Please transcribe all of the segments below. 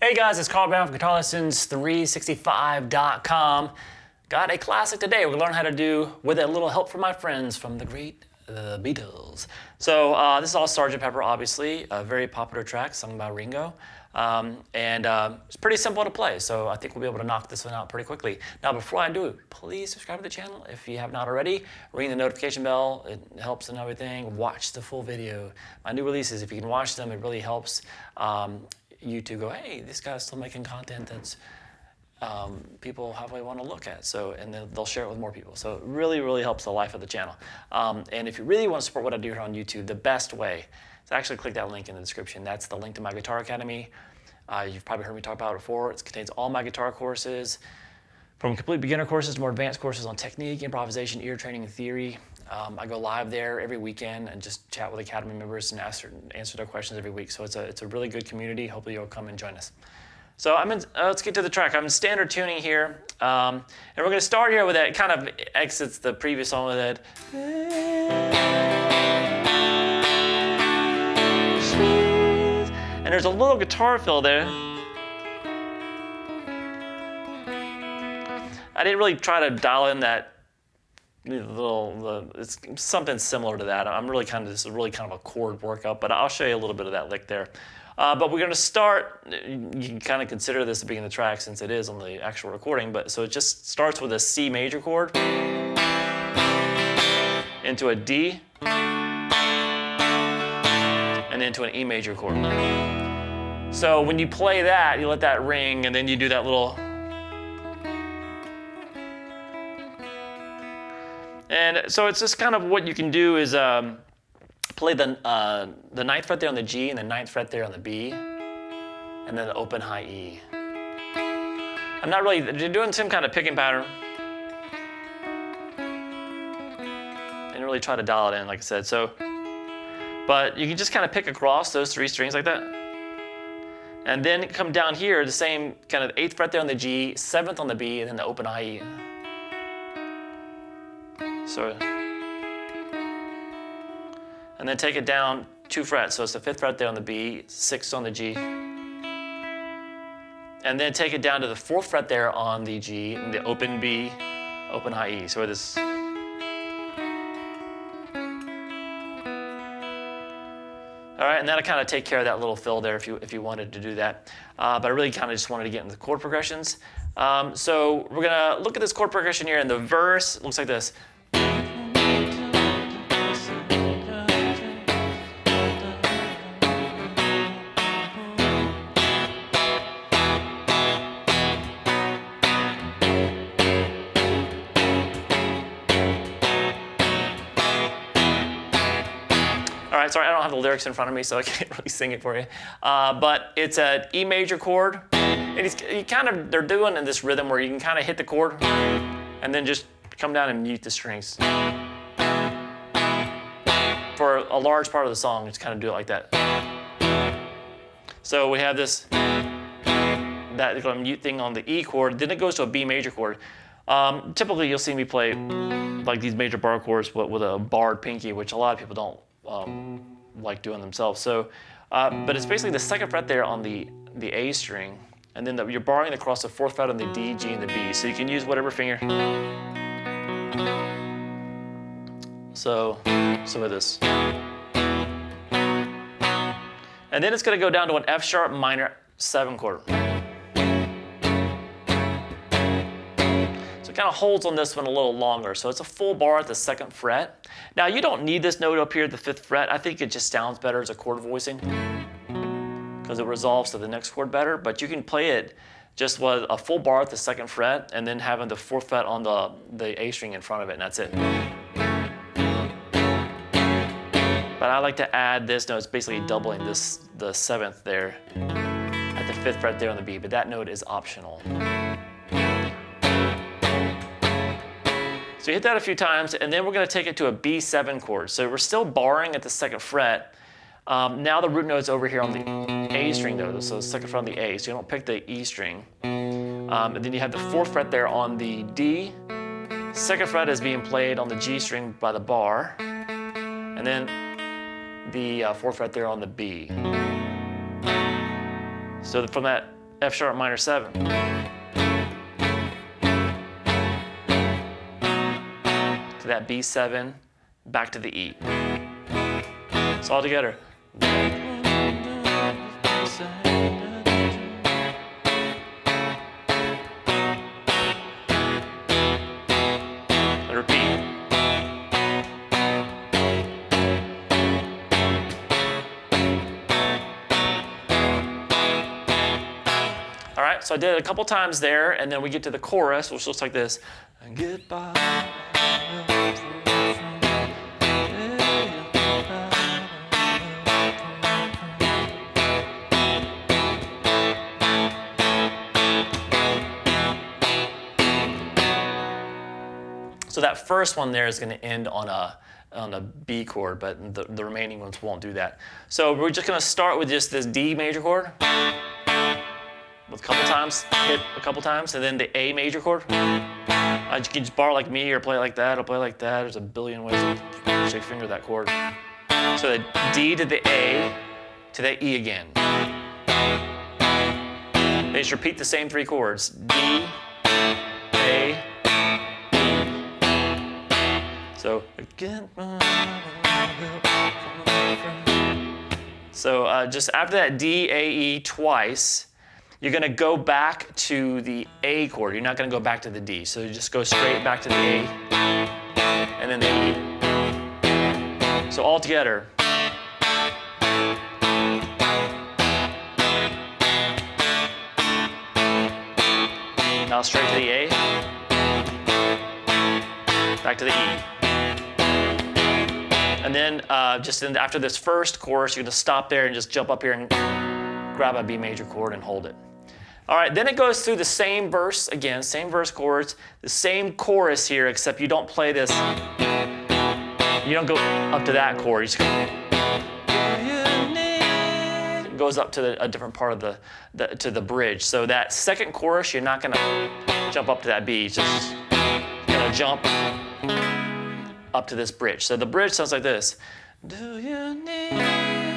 Hey guys, it's Carl Brown from GuitarLessons365.com. Got a classic today we're going to learn how to do with a little help from my friends from the great Beatles. So this is all Sgt. Pepper, obviously, a very popular track sung by Ringo. It's pretty simple to play, so I think we'll be able to knock this one out pretty quickly. Now, before I do, please subscribe to the channel if you have not already. Ring the notification bell, it helps and everything. Watch the full video. My new releases, if you can watch them, it really helps you to go, hey, this guy's still making content that's people probably want to look at. So, and then they'll share it with more people. So it really, really helps the life of the channel. And if you really want to support what I do here on YouTube, the best way is actually click that link in the description. That's the link to my Guitar Academy. You've probably heard me talk about it before. It contains all my guitar courses, from complete beginner courses to more advanced courses on technique, improvisation, ear training, and theory. I go live there every weekend and just chat with Academy members and answer their questions every week. So it's a really good community. Hopefully you'll come and join us. So let's get to the track. I'm in standard tuning here. And we're going to start here with that. It kind of exits the previous song with that. And there's a little guitar fill there. I didn't really try to dial in that it's something similar to that. This is really kind of a chord workup, but I'll show you a little bit of that lick there. But we're going to start, you can kind of consider this the beginning of the track since it is on the actual recording, so it just starts with a C major chord into a D and into an E major chord. So when you play that, you let that ring and then you do that little. And so it's just kind of what you can do is play the 9th fret there on the G and the 9th fret there on the B, and then the open high E. I'm not really doing some kind of picking pattern. And really try to dial it in, like I said. But you can just kind of pick across those 3 strings like that. And then come down here, the same kind of 8th fret there on the G, 7th on the B, and then the open high E. And then take it down 2 frets. So it's the 5th fret there on the B, 6th on the G. And then take it down to the 4th fret there on the G, and the open B, open high E. So this. All right, and that'll kind of take care of that little fill there if you wanted to do that. But I really kind of just wanted to get into the chord progressions. So we're gonna look at this chord progression here, and the verse looks like this. All right, sorry, I don't have the lyrics in front of me, so I can't really sing it for you. But it's an E major chord. And they're doing in this rhythm where you can kind of hit the chord and then just come down and mute the strings. For a large part of the song, just kind of do it like that. So we have that mute thing on the E chord, then it goes to a B major chord. Typically, you'll see me play like these major bar chords with a barred pinky, which a lot of people don't like doing themselves. So, but it's basically the 2nd fret there on the A string, and then you're barring across the 4th fret on the D, G, and the B. So you can use whatever finger. So with this. And then it's going to go down to an F sharp minor 7 chord. Kind of holds on this one a little longer. So it's a full bar at the 2nd fret. Now you don't need this note up here at the 5th fret. I think it just sounds better as a chord voicing because it resolves to the next chord better, but you can play it just with a full bar at the 2nd fret and then having the 4th fret on the A string in front of it, and that's it. But I like to add this note. It's basically doubling the 7th there at the 5th fret there on the B, but that note is optional. So you hit that a few times, and then we're going to take it to a B7 chord. So we're still barring at the 2nd fret. Now the root note's over here on the A string, though, so the 2nd fret on the A, so you don't pick the E string. And then you have the 4th fret there on the D. 2nd fret is being played on the G string by the bar, and then the 4th fret there on the B. So from that F sharp minor 7. To that B7, back to the E. So all together. And repeat. All right, so I did it a couple times there, and then we get to the chorus, which looks like this. And get by. So that first one there is going to end on a B chord, but the remaining ones won't do that. So we're just going to start with just this D major chord, with a couple times, hit a couple times, and then the A major chord. You can just bar like me or play like that, or play like that. There's a billion ways to shake finger that chord. So the D to the A to the E again. Then just repeat the same 3 chords. D, A, so again. So just after that D, A, E twice, you're going to go back to the A chord. You're not going to go back to the D. So you just go straight back to the A and then the E. So all together. Now straight to the A, back to the E. And then after this first chorus, you're going to stop there and just jump up here and grab a B major chord and hold it. All right, then it goes through the same verse again, same verse chords, the same chorus here, except you don't play this, you don't go up to that chord, you just go, it goes up to a different part of the bridge. So that second chorus, you're not gonna jump up to that B, you're just gonna jump up to this bridge. So the bridge sounds like this. Do you need anybody?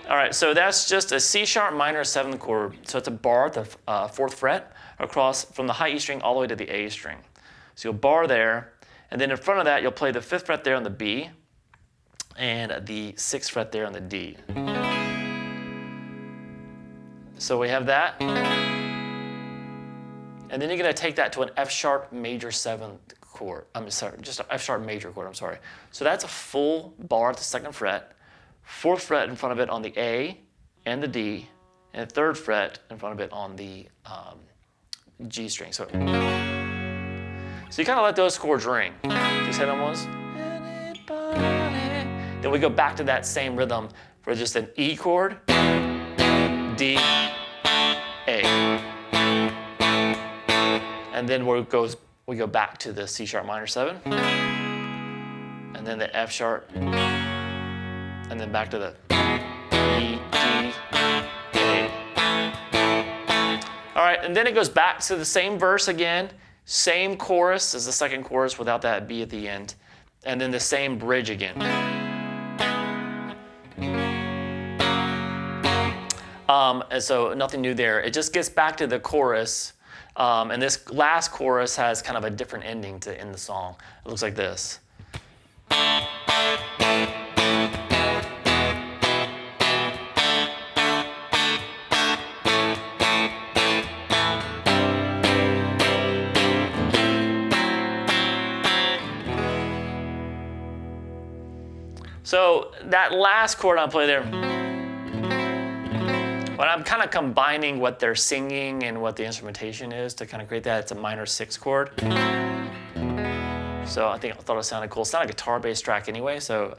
All right, so that's just a C sharp minor 7th chord. So it's a bar at the 4th fret across from the high E string all the way to the A string. So you'll bar there, and then in front of that, you'll play the 5th fret there on the B and the 6th fret there on the D. So we have that. And then you're going to take that to an F sharp major 7th chord. I'm sorry, just an F sharp major chord, I'm sorry. So that's a full bar at the 2nd fret, 4th fret in front of it on the A and the D, and the 3rd fret in front of it on the G string. So you kind of let those chords ring. Do you see that was? Then we go back to that same rhythm for just an E chord, D, A. And then we go back to the C sharp minor 7, and then the F sharp, and then back to the E, D, A. All right, and then it goes back to the same verse again, same chorus as the second chorus without that B at the end, and then the same bridge again. And so nothing new there. It just gets back to the chorus, and this last chorus has kind of a different ending to end the song. It looks like this. So that last chord I play there, when I'm kind of combining what they're singing and what the instrumentation is to kind of create that, it's a minor 6 chord. So I thought it sounded cool. It's not a guitar-based track anyway, so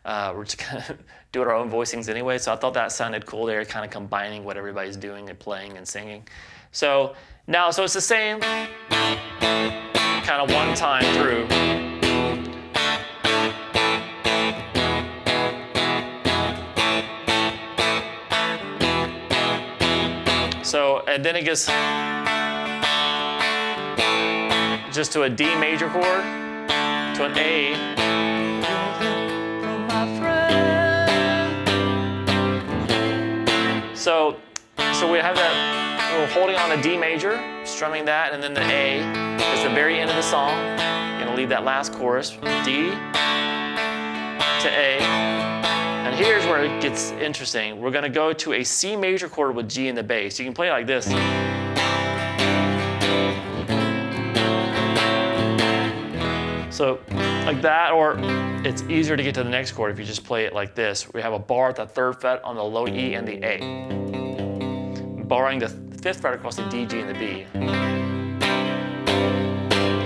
we're just kind of doing our own voicings anyway. So I thought that sounded cool there, kind of combining what everybody's doing and playing and singing. So now, so it's the same kind of one time through. And then it gets just to a D major chord, to an A. So we have that, we're holding on a D major, strumming that, and then the A is the very end of the song. You're gonna leave that last chorus, D to A. And here's where it gets interesting. We're gonna go to a C major chord with G in the bass. You can play it like this. So like that, or it's easier to get to the next chord if you just play it like this. We have a bar at the 3rd fret on the low E and the A. Barring the 5th fret across the D, G, and the B.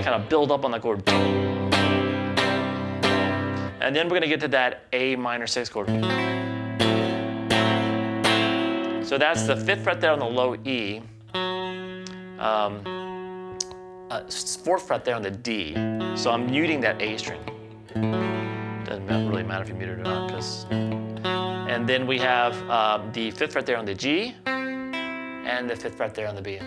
Kind of build up on that chord. And then we're gonna get to that A minor 6 chord. So that's the 5th fret there on the low E. 4th fret there on the D. So I'm muting that A string. Doesn't really matter if you mute it or not. And then we have the 5th fret there on the G and the 5th fret there on the B.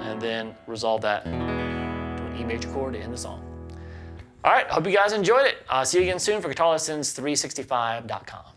And then resolve that to an E major chord to end the song. All right, hope you guys enjoyed it. See you again soon for GuitarLessons365.com.